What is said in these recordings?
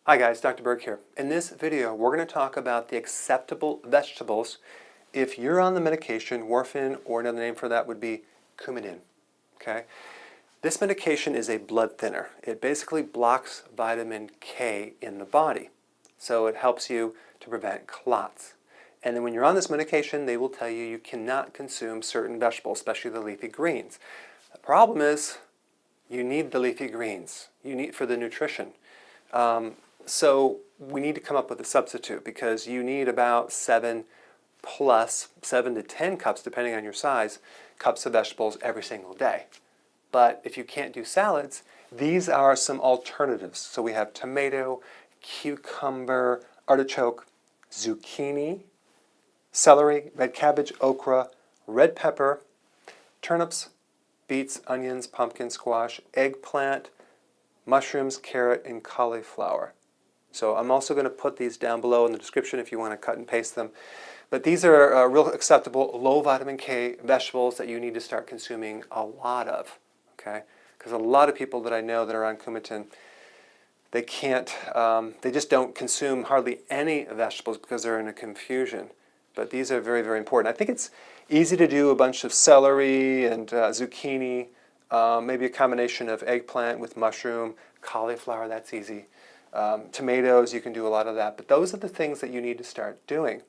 Hi guys, Dr. Berg here. In this video, we're going to talk about the acceptable vegetables if you're on the medication Warfarin, or another name for that would be Coumadin. Okay? This medication is a blood thinner. It basically blocks vitamin K in the body. So it helps you to prevent clots. And then when you're on this medication, they will tell you you cannot consume certain vegetables, especially the leafy greens. The problem is you need the leafy greens. You need for the nutrition. So we need to come up with a substitute because you need about 7 to 10 cups, depending on your size, cups of vegetables every single day. But if you can't do salads, these are some alternatives. So we have tomato, cucumber, artichoke, zucchini, celery, red cabbage, okra, red pepper, turnips, beets, onions, pumpkin, squash, eggplant, mushrooms, carrot, and cauliflower. So I'm also going to put these down below in the description if you want to cut and paste them. But these are real acceptable low vitamin K vegetables that you need to start consuming a lot of. Okay? Because a lot of people that I know that are on Coumadin, they can't, they just don't consume hardly any vegetables because they're in a confusion. But these are very, very important. I think it's easy to do a bunch of celery and zucchini, maybe a combination of eggplant with mushroom, cauliflower, that's easy. Tomatoes, you can do a lot of that. But those are the things that you need to start doing.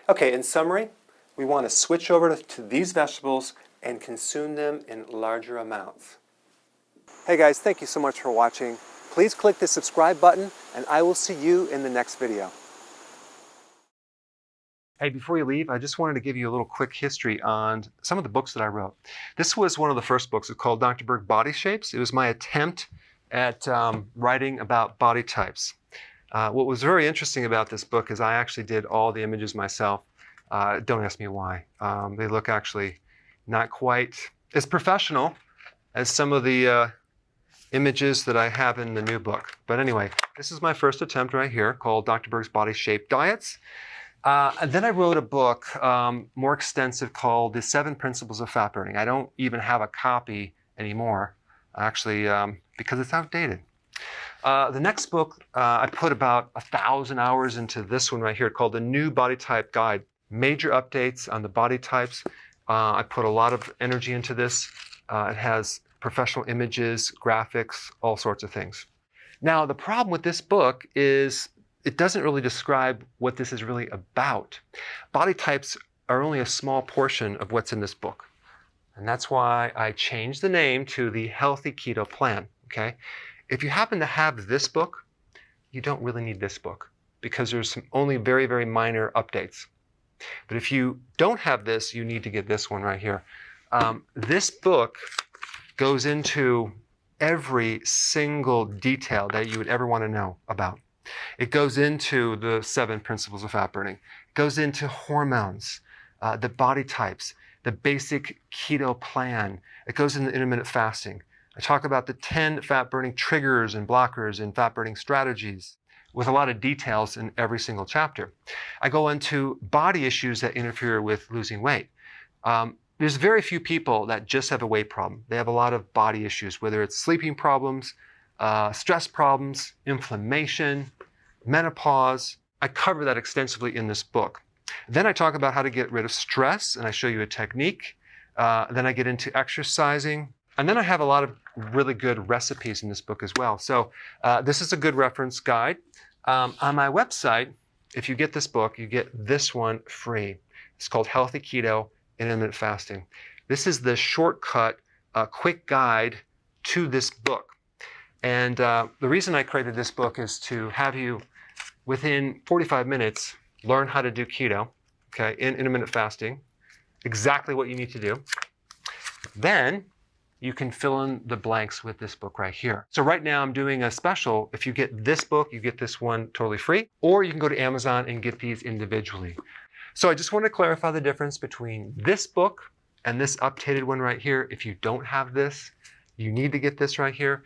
Okay, in summary, we want to switch over to these vegetables and consume them in larger amounts. Hey guys, thank you so much for watching. Please click the subscribe button and I will see you in the next video. Hey, before you leave, I just wanted to give you a little quick history on some of the books that I wrote. This was one of the first books. It's called Dr. Berg Body Shapes. It was my attempt at writing about body types. What was very interesting about this book is I actually did all the images myself. Don't ask me why. They look actually not quite as professional as some of the images that I have in the new book. But anyway, this is my first attempt right here called Dr. Berg's Body Shape Diets. And then I wrote a book more extensive called The 7 Principles of Fat Burning. I don't even have a copy anymore, actually, because it's outdated. The next book, I put about 1,000 hours into this one right here called The New Body Type Guide. Major updates on the body types. I put a lot of energy into this. It has professional images, graphics, all sorts of things. Now, the problem with this book is it doesn't really describe what this is really about. Body types are only a small portion of what's in this book. And that's why I changed the name to the Healthy Keto Plan, okay? If you happen to have this book, you don't really need this book because there's only very, very minor updates. But if you don't have this, you need to get this one right here. This book goes into every single detail that you would ever want to know about. It goes into the 7 principles of fat burning. It goes into hormones, the body types, the basic keto plan. It goes into intermittent fasting. I talk about the 10 fat burning triggers and blockers and fat burning strategies with a lot of details in every single chapter. I go into body issues that interfere with losing weight. There's very few people that just have a weight problem. They have a lot of body issues, whether it's sleeping problems, stress problems, inflammation, menopause. I cover that extensively in this book. Then I talk about how to get rid of stress, and I show you a technique. Then I get into exercising. And then I have a lot of really good recipes in this book as well. So this is a good reference guide. On my website, if you get this book, you get this one free. It's called Healthy Keto and Intermittent Fasting. This is the shortcut, quick guide to this book. And the reason I created this book is to have you, within 45 minutes, learn how to do keto, okay, in intermittent fasting, exactly what you need to do. Then you can fill in the blanks with this book right here. So right now I'm doing a special. If you get this book, you get this one totally free, or you can go to Amazon and get these individually. So I just want to clarify the difference between this book and this updated one right here. If you don't have this, you need to get this right here.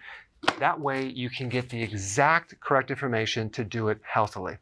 That way you can get the exact correct information to do it healthily.